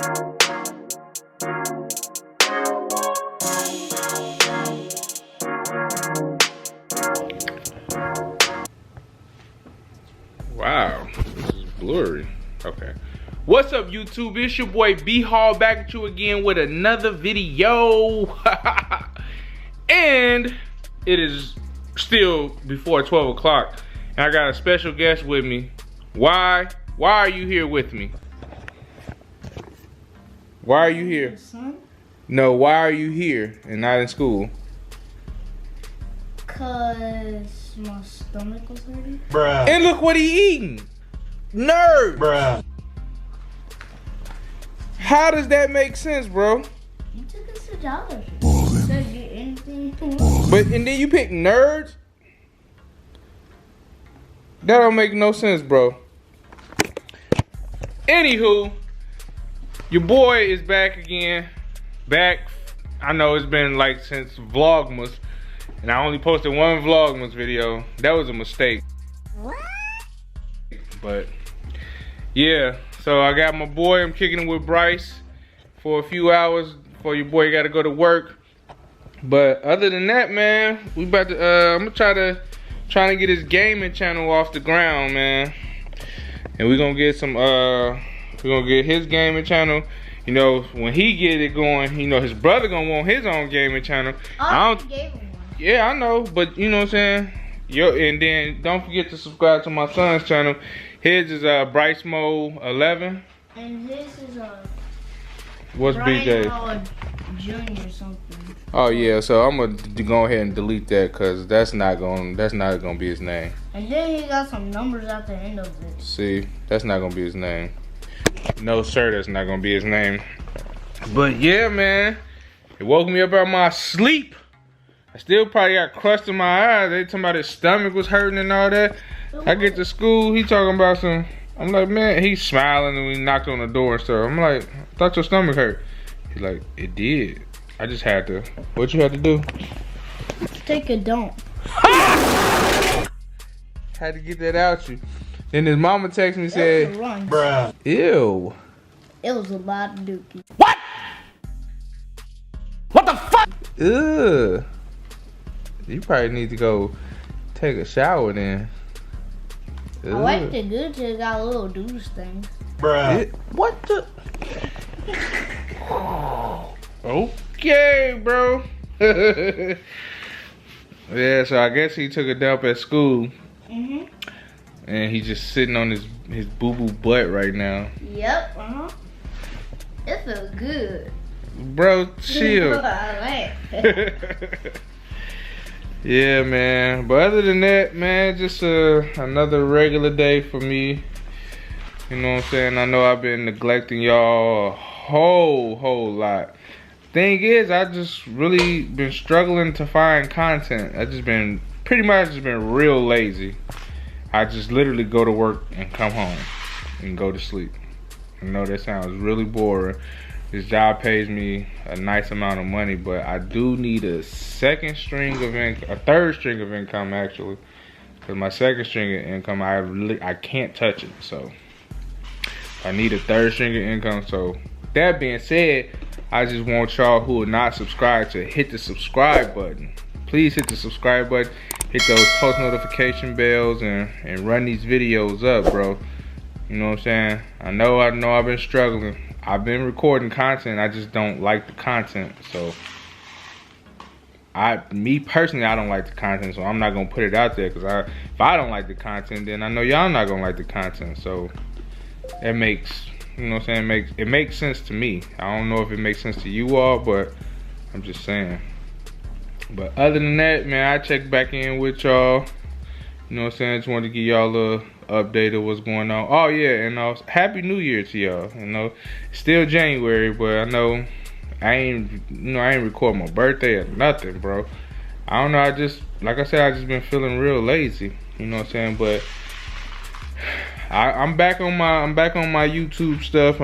Wow, this is blurry. Okay. What's up, YouTube? It's your boy B Hall back at you again with another video. And it is still before 12 o'clock. And I got a special guest with me. Why? Why are you here with me? Why are you here? No, why are you here and not in school? Cause my stomach was hurting. Bruh. And look what he eating. Nerd. Bruh. How does that make sense, bro? You took us to Dollar Tree. Said get anything. But and then you pick nerds? That don't make no sense, bro. Anywho, your boy is back again. Back. I know it's been like since Vlogmas. And I only posted one Vlogmas video. That was a mistake. What? But yeah, so I got my boy. I'm kicking it with Bryce for a few hours before your boy got to go to work. But other than that, man, we about to. I'm gonna trying to get his gaming channel off the ground, man. And we're gonna get some. We're gonna get his gaming channel. You know, when he get it going, you know his brother gonna want his own gaming channel. I don't. Gave him one. Yeah, I know, but you know what I'm saying? And then don't forget to subscribe to my son's channel. His is BryceMoe11. And his is What's BJ? Junior something. Oh yeah, so I'm gonna go ahead and delete that because that's not gonna be his name. And then he got some numbers at the end of it. See, that's not gonna be his name. No sir, that's not gonna be his name. But yeah, man, it woke me up out of my sleep. I still probably got crust in my eyes. They talking about his stomach was hurting and all that. I get to school, he talking about some. I'm like, man, he's smiling and we knocked on the door and stuff. I'm like, I thought your stomach hurt. He's like, it did. I just had to. What you had to do? Take a dump. Had to get that out you. Then his mama texted me and said, Bruh. ew. It was a lot of dookie. What? What the fuck? Ugh. You probably need to go take a shower then. I wiped it good till it got a little deuce thing. Bruh. What the? Okay, bro. Yeah, so I guess he took a dump at school. Mhm. And he's just sitting on his boo-boo butt right now. Yep. It feels good. Bro, chill. I laughed. Yeah, man. But other than that, man, just another regular day for me. You know what I'm saying? I know I've been neglecting y'all a whole lot. Thing is, I just really been struggling to find content. I just been pretty much just been real lazy. I just literally go to work and come home and go to sleep. I know that sounds really boring. This job pays me a nice amount of money, but I do need a third string of income actually. Cause my second string of income, I can't touch it. So I need a third string of income. So that being said, I just want y'all who are not subscribed to hit the subscribe button. Please hit the subscribe button. Hit those post notification bells and run these videos up, bro. You know what I'm saying? I know I've been struggling. I've been recording content, I just don't like the content. So me personally, I don't like the content, so I'm not gonna put it out there because if I don't like the content, then I know y'all not gonna like the content. So it makes, you know what I'm saying, it makes sense to me. I don't know if it makes sense to you all, but I'm just saying. But other than that, man, I check back in with y'all. You know what I'm saying? I just wanted to give y'all a update of what's going on. Oh yeah, and Happy New Year to y'all. You know, it's still January, but I know I ain't recording my birthday or nothing, bro. I don't know. Like I said, I just been feeling real lazy. You know what I'm saying? But I'm back on my YouTube stuff.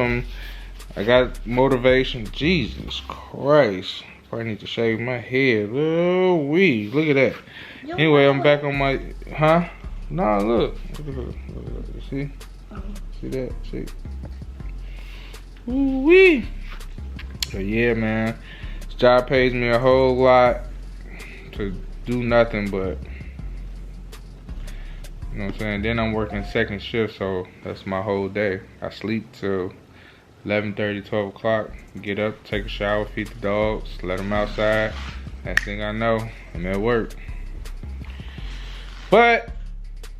I got motivation. Jesus Christ. Probably need to shave my head. Oh, wee. Look at that. Anyway, I'm back on my... Huh? Nah, look. Look. See? See that? See? Ooh-wee. So yeah, man. This job pays me a whole lot to do nothing but, you know what I'm saying? Then I'm working second shift, so that's my whole day. I sleep till 11:30, 12 o'clock. Get up, take a shower, feed the dogs, let them outside. Next thing I know, I'm at work. But,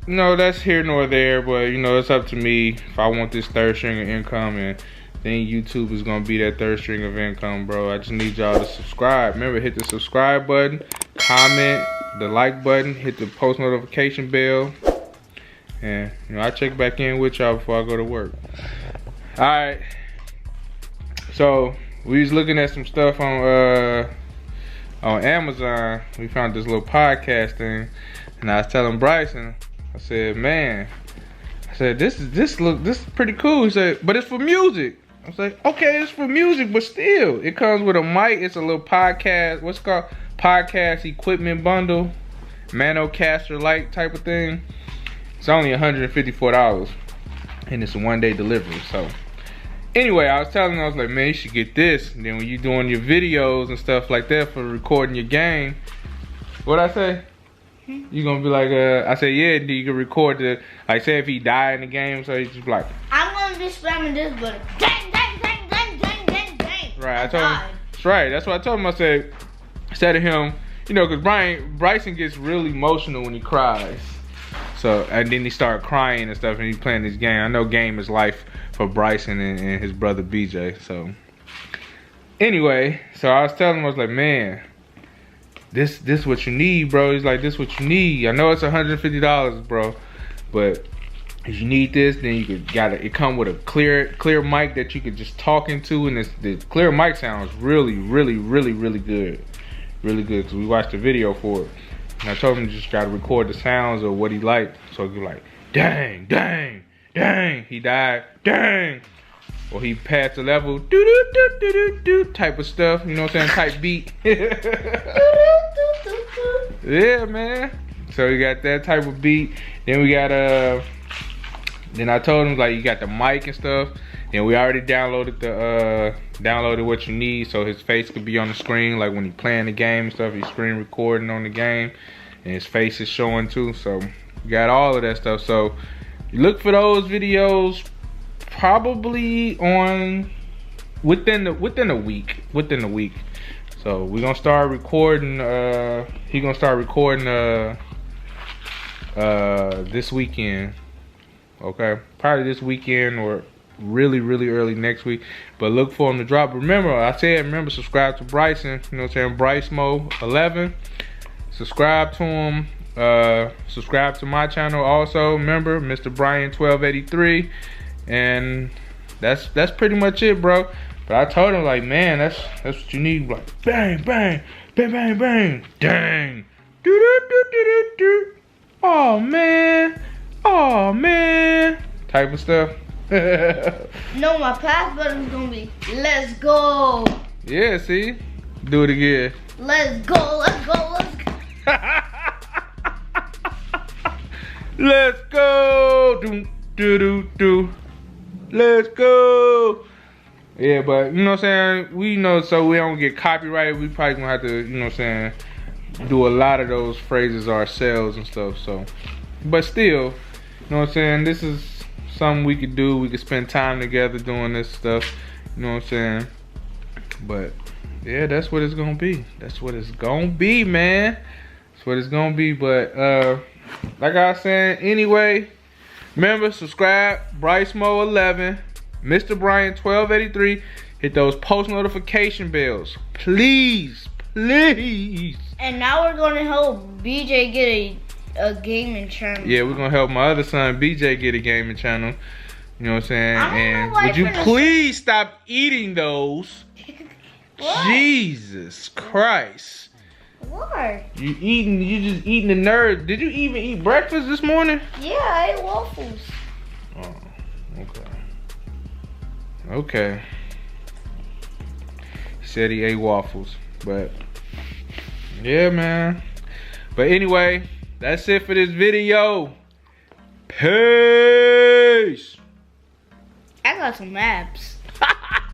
you know, that's here nor there. But, you know, it's up to me if I want this third string of income. And then YouTube is going to be that third string of income, bro. I just need y'all to subscribe. Remember, hit the subscribe button, comment, the like button, hit the post notification bell. And, you know, I check back in with y'all before I go to work. Alright. So, we was looking at some stuff on Amazon. We found this little podcast thing. And I was telling Bryson, I said, man, I said, this is pretty cool. He said, but it's for music. I was like, okay, it's for music, but still, it comes with a mic. It's a little podcast, what's it called? Podcast equipment bundle. Manocaster light type of thing. It's only $154 and it's a one-day delivery. So anyway, I was telling him, I was like, man, you should get this. And then when you're doing your videos and stuff like that for recording your game, what'd I say? You gonna be like, I said, yeah, you can record the, like, say if he died in the game, so he's just like, I'm gonna be spamming this button. Dang, dang, dang, dang, dang, dang, dang. Right, I told him, that's right, that's what I told him. I said to him, you know, because Bryson gets really emotional when he cries. So, and then he started crying and stuff, and he's playing this game. I know game is life for Bryson and his brother BJ. So, anyway, so I was telling him, I was like, man, this what you need, bro. He's like, this what you need. I know it's $150, bro, but if you need this, then you it come with a clear mic that you could just talk into, and the clear mic sounds really good, because we watched the video for it. And I told him you just gotta record the sounds of what he liked. So you're like, dang, dang, dang, he died, dang. Or he passed the level, do do do do do do type of stuff, you know what I'm saying? Type beat. Yeah, man. So we got that type of beat. Then we got then I told him, like, you got the mic and stuff. And we already downloaded what you need, so his face could be on the screen, like when he's playing the game and stuff. He's screen recording on the game, and his face is showing too. So you got all of that stuff. So you look for those videos probably on within a week. So we're gonna start recording. He's gonna start recording this weekend. Okay, probably this weekend or really early next week, but look for him to drop. Remember, subscribe to Bryson, you know what I'm saying, BryceMoe11. Subscribe to him, subscribe to my channel also. Remember, Mr. Brian1283, and that's pretty much it, bro. But I told him, like, man, that's what you need, like, bang, bang, bang, bang, bang, dang, do do do do do do, oh man, type of stuff. No, my pass button's gonna be, let's go. Yeah, see? Do it again. Let's go, let's go, let's go. Let's go. Do, do, do, do. Let's go. Yeah, but, you know what I'm saying? We know, so we don't get copyrighted, we probably gonna have to, you know what I'm saying, do a lot of those phrases ourselves and stuff, so. But still, you know what I'm saying, this is something we could do. We could spend time together doing this stuff, you know what I'm saying. But yeah, that's what it's gonna be. That's what it's gonna be, man. That's what it's gonna be. But like I was saying, anyway, remember, subscribe, BryceMoe11, Mr. Brian1283. Hit those post notification bells, please. And now we're gonna help BJ get a gaming channel. Yeah, we're gonna help my other son BJ get a gaming channel. You know what I'm saying? And would you please stop eating those? Jesus Christ. What? You just eating the nerve. Did you even eat breakfast this morning? Yeah, I ate waffles. Oh, okay. He said he ate waffles, but yeah, man. But anyway, that's it for this video. Peace. I got some abs.